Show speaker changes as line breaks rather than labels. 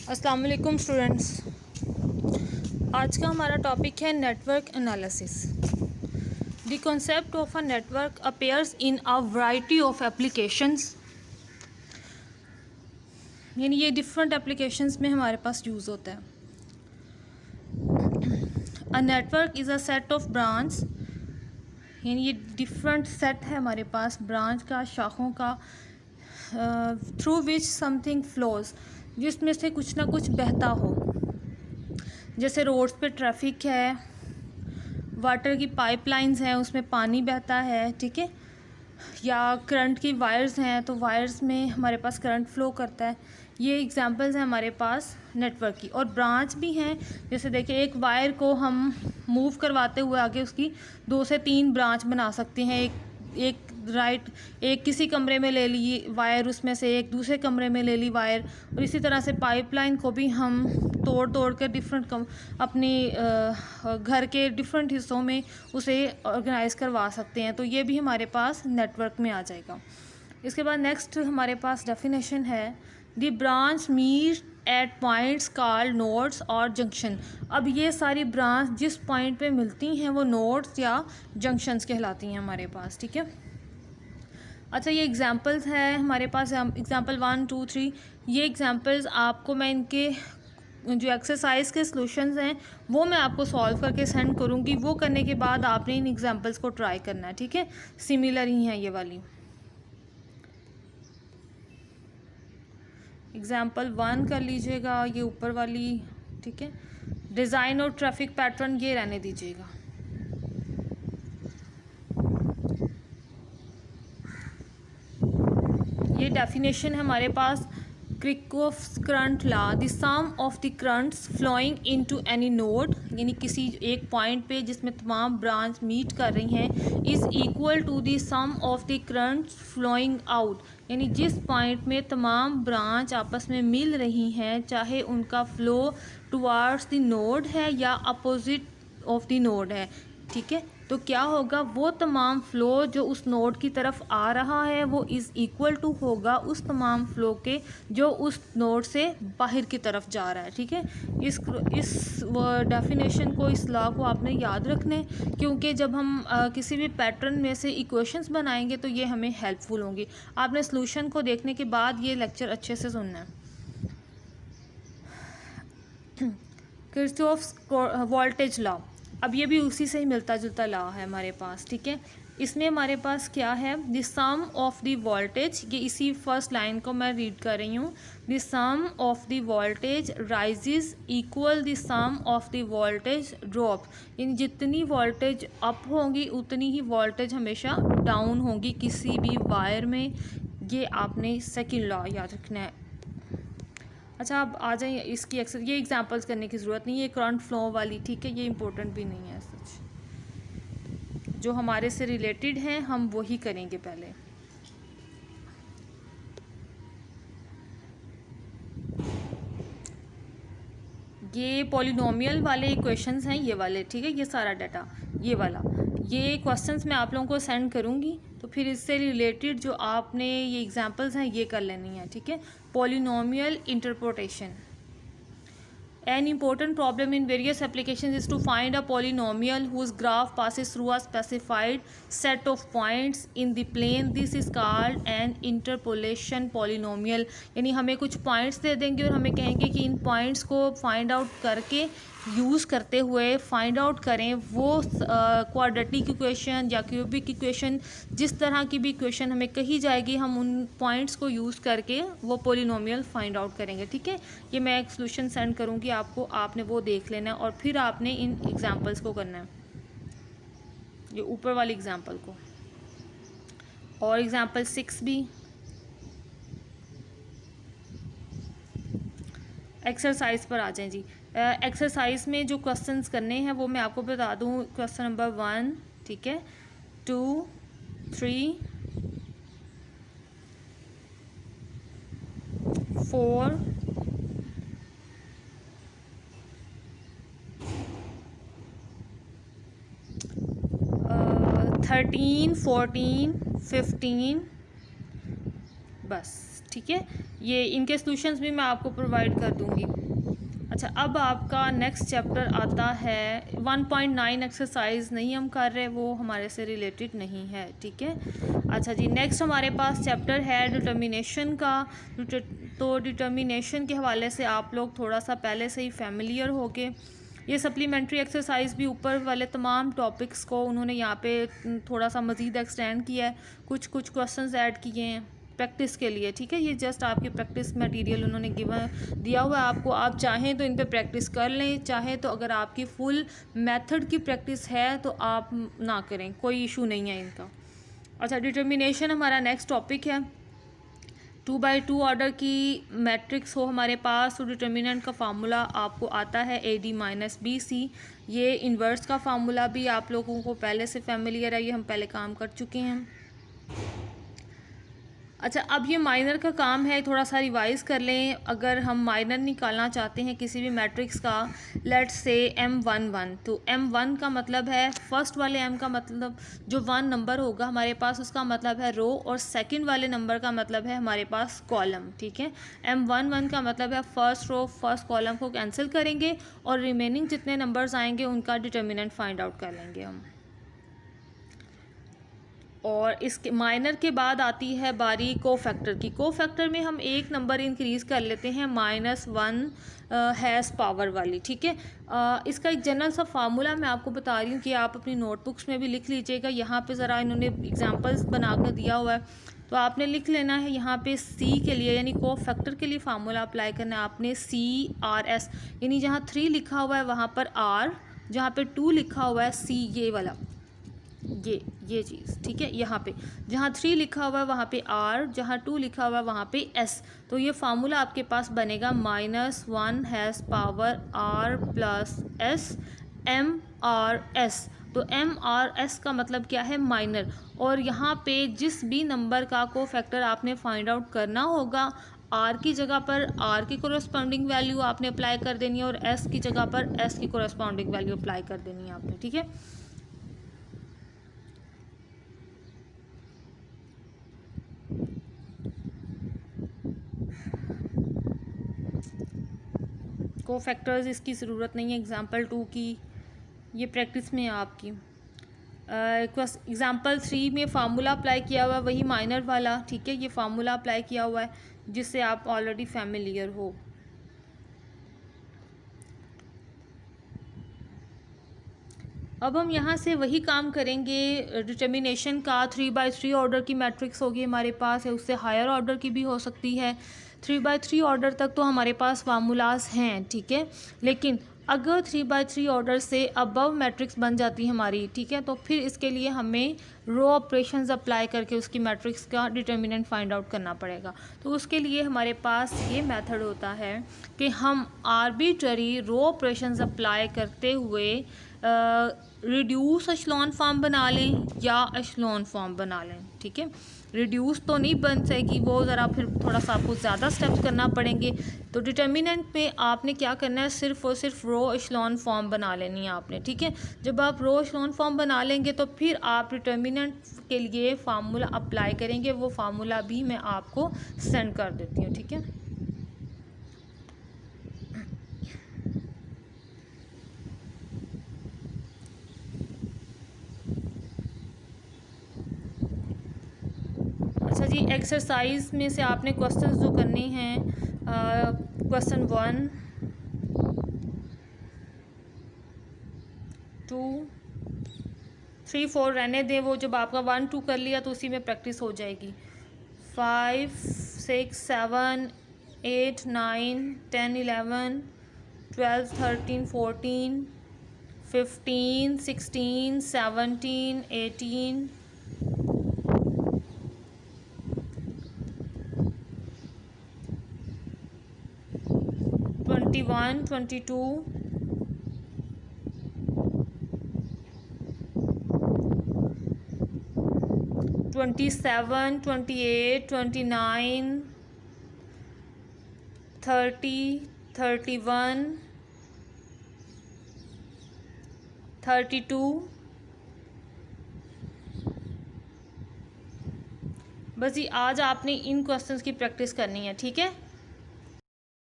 अस्सलाम वालेकुम स्टूडेंट्स। आज का हमारा टॉपिक है network analysis. The concept of a network appears in a variety of applications, यानी ये डिफरेंट एप्लीकेशंस में हमारे पास यूज़ होता है। A network is a set of branch, यानी ये डिफरेंट सेट है हमारे पास ब्रांच का, शाखों का, थ्रू विच समथिंग फ्लोज, जिसमें से कुछ ना कुछ बहता हो। जैसे रोड्स पे ट्रैफिक है, वाटर की पाइपलाइंस हैं उसमें पानी बहता है, ठीक है, या करंट की वायर्स हैं तो वायर्स में हमारे पास करंट फ्लो करता है। ये एग्जांपल्स हैं हमारे पास नेटवर्क की। और ब्रांच भी हैं, जैसे देखिए एक वायर को हम मूव करवाते हुए आगे उसकी 2 से 3 ब्रांच बना सकते हैं। एक किसी कमरे में ले ली वायर, उसमें से एक दूसरे कमरे में ले ली वायर, और इसी तरह से पाइपलाइन को भी हम तोड़ तोड़ कर डिफरेंट अपनी घर के डिफरेंट हिस्सों में उसे ऑर्गेनाइज करवा सकते हैं। तो ये भी हमारे पास नेटवर्क में आ जाएगा। इसके बाद नेक्स्ट हमारे पास डेफिनेशन है, the branch meet at points called nodes और जंक्शन। अब ये सारी ब्रांच जिस पॉइंट पे मिलती हैं वो नोड्स या जंक्शंस कहलाती हैं हमारे पास, ठीक है। अच्छा, ये एग्जांपल्स है हमारे पास, एग्जांपल 1, 2, 3। ये एग्जांपल्स आपको मैं इनके जो एक्सरसाइज के सॉल्यूशंस हैं वो मैं आपको सॉल्व करके सेंड करूँगी। वो करने के बाद आपने इन एग्जांपल्स को ट्राई करना है, ठीक है। सिमिलर ही हैं ये वाली। एग्जांपल 1 कर लीजिएगा, ये ऊपर वाली, ठीक है। डिज़ाइन और ट्रैफिक पैटर्न ये रहने दीजिएगा। ये डेफिनेशन है हमारे पास, Kirchhoff's current law, the sum of the currents flowing into any node, यानी किसी एक पॉइंट पे जिसमें तमाम ब्रांच मीट कर रही हैं, is equal to the sum of the currents flowing out, यानी जिस पॉइंट में तमाम ब्रांच आपस में मिल रही हैं, चाहे उनका फ्लो टुवार्ड्स द नोड है या अपोजिट ऑफ द नोड है, ठीक है। तो क्या होगा, वो तमाम फ़्लो जो उस नोड की तरफ आ रहा है वो इज़ इक्वल टू होगा उस तमाम फ़्लो के जो उस नोड से बाहर की तरफ जा रहा है, ठीक है। इस डेफिनेशन को, इस लॉ को आपने याद रखना है, क्योंकि जब हम किसी भी पैटर्न में से इक्वेशंस बनाएंगे तो ये हमें हेल्पफुल होंगी। आपने सॉल्यूशन को देखने के बाद ये लेक्चर अच्छे से सुनना है। किरचॉफ्स वोल्टेज लॉ, अब ये भी उसी से ही मिलता जुलता लॉ है हमारे पास, ठीक है। इसमें हमारे पास क्या है, the sum of the voltage, ये इसी फर्स्ट लाइन को मैं रीड कर रही हूँ। The sum of the voltage rises equal the sum of the voltage drop, यानी जितनी वोल्टेज अप होगी उतनी ही वोल्टेज हमेशा डाउन होगी किसी भी वायर में। ये आपने सेकेंड लॉ याद रखना है। अच्छा, अब आ जाए इसकी ये एग्जांपल्स करने की ज़रूरत नहीं है, ये करंट फ्लो वाली, ठीक है, ये इम्पोर्टेंट भी नहीं है सच। जो हमारे से रिलेटेड हैं हम वही करेंगे पहले। ये पॉलिनोमियल वाले इक्वेशंस हैं, ये वाले, ठीक है। ये सारा डाटा ये वाला, ये क्वेश्चंस मैं आप लोगों को सेंड करूँगी, तो फिर इससे रिलेटेड जो आपने ये एग्जांपल्स हैं ये कर लेनी है, ठीक है। Polynomial interpretation, an important problem in various applications is to find a polynomial whose graph passes through a specified set of points in the plane. This is called an interpolation polynomial, यानी हमें कुछ points दे देंगे और हमें कहेंगे कि इन points को find out करके यूज़ करते हुए फाइंड आउट करें वो क्वाड्रेटिक इक्वेशन या क्यूबिक इक्वेशन, जिस तरह की भी इक्वेशन हमें कही जाएगी हम उन पॉइंट्स को यूज़ करके वो पोलिनोमियल फाइंड आउट करेंगे, ठीक है। ये मैं एक सॉल्यूशन सेंड करूँगी आपको, आपने वो देख लेना है और फिर आपने इन एग्जांपल्स को करना है, ये ऊपर वाली एग्जांपल को। और एग्जांपल 6 भी, एक्सरसाइज पर आ जाएं जी। एक्सरसाइज में जो क्वेश्चंस करने हैं वो मैं आपको बता दूं। क्वेश्चन नंबर 1, ठीक है, 2, 3, 4, 13, 14, 15, बस, ठीक है। ये इनके सॉल्यूशंस भी मैं आपको प्रोवाइड कर दूँगी। अच्छा, अब आपका नेक्स्ट चैप्टर आता है 1.9 एक्सरसाइज नहीं हम कर रहे, वो हमारे से रिलेटेड नहीं है, ठीक है। अच्छा जी, नेक्स्ट हमारे पास चैप्टर है डिटर्मिनेशन का। तो डिटर्मिनेशन के हवाले से आप लोग थोड़ा सा पहले से ही फैमिलियर हो गए। ये सप्लीमेंट्री एक्सरसाइज भी ऊपर वाले तमाम टॉपिक्स को उन्होंने यहाँ पे थोड़ा सा मज़ीद एक्सटेंड किया है, कुछ क्वेश्चंस ऐड किए हैं प्रैक्टिस के लिए, ठीक है। ये जस्ट आपकी प्रैक्टिस मटेरियल उन्होंने दिया हुआ है आपको। आप चाहें तो इन पे प्रैक्टिस कर लें, चाहें तो अगर आपकी फुल मेथड की प्रैक्टिस है तो आप ना करें, कोई इशू नहीं है इनका। अच्छा, डिटर्मिनेशन हमारा नेक्स्ट टॉपिक है। 2/2 ऑर्डर की मैट्रिक्स हो हमारे पास तो डिटर्मिनेंट का फार्मूला आपको आता है AD-BC। ये इन्वर्स का फार्मूला भी आप लोगों को पहले से फैमिलियर है, ये हम पहले काम कर चुके हैं। अच्छा, अब ये माइनर का काम है, थोड़ा सा रिवाइज कर लें। अगर हम माइनर निकालना चाहते हैं किसी भी मैट्रिक्स का, लेट्स से M11, तो M1 का मतलब है फर्स्ट वाले M का मतलब जो 1 नंबर होगा हमारे पास उसका मतलब है रो, और सेकंड वाले नंबर का मतलब है हमारे पास कॉलम, ठीक है। M11 का मतलब है फर्स्ट रो फर्स्ट कॉलम को कैंसिल करेंगे और रिमेनिंग जितने नंबर्स आएंगे उनका डिटर्मिनेंट फाइंड आउट कर लेंगे हम। और इसके माइनर के बाद आती है बारी कोफैक्टर की। कोफैक्टर में हम एक नंबर इंक्रीज़ कर लेते हैं -1 हैज़ पावर वाली, ठीक है। इसका एक जनरल सा फार्मूला मैं आपको बता रही हूँ कि आप अपनी नोटबुक्स में भी लिख लीजिएगा। यहाँ पे ज़रा इन्होंने एग्जांपल्स बना कर दिया हुआ है, तो आपने लिख लेना है। यहाँ पे C के लिए यानी कोफैक्टर के लिए फार्मूला अप्लाई करना है आपने, CRS, यानी जहाँ 3 लिखा हुआ है वहाँ पर R, जहाँ पे 2 लिखा हुआ है C, ये वाला ये चीज़, ठीक है। यहाँ पे जहाँ 3 लिखा हुआ है वहाँ पे R, जहाँ 2 लिखा हुआ है वहाँ पे S। तो ये फार्मूला आपके पास बनेगा -1 has power R plus S MRS। तो MRS का मतलब क्या है? माइनर। और यहाँ पे जिस भी नंबर का कोफैक्टर आपने फाइंड आउट करना होगा, R की जगह पर R की कोरस्पॉन्डिंग वैल्यू आपने अप्लाई कर देनी है और S की जगह पर S की कोरस्पॉन्डिंग वैल्यू अप्लाई कर देनी है आपने, ठीक है। कोफैक्टर्स इसकी ज़रूरत नहीं है एग्ज़ाम्पल 2 की, ये प्रैक्टिस में है आपकी। एग्ज़ाम्पल 3 में फार्मूला अप्लाई किया हुआ है वही माइनर वाला, ठीक है। ये फार्मूला अप्लाई किया हुआ है जिससे आप ऑलरेडी फैमिलियर हो। अब हम यहाँ से वही काम करेंगे डिटर्मिनेशन का। 3/3 ऑर्डर की मैट्रिक्स होगी हमारे पास, है उससे हायर ऑर्डर की भी हो सकती है। 3/3 ऑर्डर तक तो हमारे पास फार्मूलाज हैं, ठीक है। लेकिन अगर 3/3 ऑर्डर से अबव मैट्रिक्स बन जाती है हमारी, ठीक है, तो फिर इसके लिए हमें रो ऑपरेशंस अप्लाई करके उसकी मैट्रिक्स का डिटर्मिनेंट फाइंड आउट करना पड़ेगा। तो उसके लिए हमारे पास ये मेथड होता है कि हम आर्बिट्ररी रो ऑपरेशंस अप्लाई करते हुए रिड्यूस एशलॉन फॉर्म बना लें या एशलॉन फॉर्म बना लें, ठीक है। रिड्यूस तो नहीं बन सकेगी, वो ज़रा फिर थोड़ा सा आपको ज़्यादा स्टेप्स करना पड़ेंगे। तो डिटर्मिनेंट में आपने क्या करना है, सिर्फ और सिर्फ रो एशलॉन फॉर्म बना लेनी है आपने, ठीक है। जब आप रो एशलॉन फॉर्म बना लेंगे तो फिर आप डिटर्मिनेंट के लिए फार्मूला अप्लाई करेंगे। वो फार्मूला भी मैं आपको सेंड कर देती हूँ, ठीक है। अच्छा जी, एक्सरसाइज में से आपने क्वेश्चंस जो करने हैं, क्वेश्चन 1, 2, 3, 4 रहने दें, वो जब आपका 1, 2 कर लिया तो उसी में प्रैक्टिस हो जाएगी। 5, 6, 7, 8, 9, 10, 11, 12, 13, 14, 15, 16, 17, 18, 21, 22, 27, 28, 29, 30, 31, 32। बस ये आज आपने इन क्वेश्चंस की प्रैक्टिस करनी है, ठीक है।